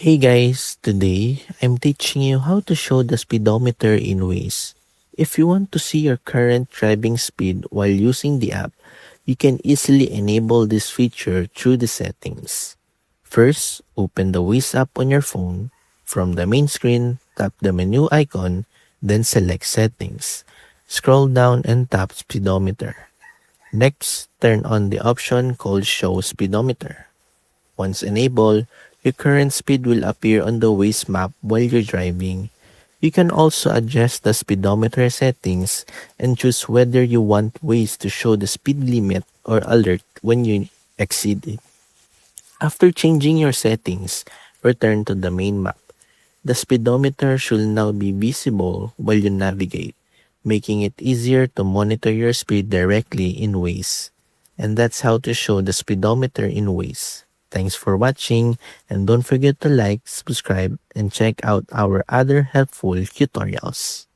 Hey guys, today I'm teaching you how to show the speedometer in Waze. If you want to see your current driving speed while using the app, you can easily enable this feature through the settings. First, open the Waze app on your phone. From the main screen, tap the menu icon, then select Settings. Scroll down and tap Speedometer. Next, turn on the option called Show Speedometer. Once enabled, your current speed will appear on the Waze map while you're driving. You can also adjust the speedometer settings and choose whether you want Waze to show the speed limit or alert when you exceed it. After changing your settings, return to the main map. The speedometer should now be visible while you navigate, making it easier to monitor your speed directly in Waze. And that's how to show the speedometer in Waze. Thanks for watching, and don't forget to like, subscribe, and check out our other helpful tutorials.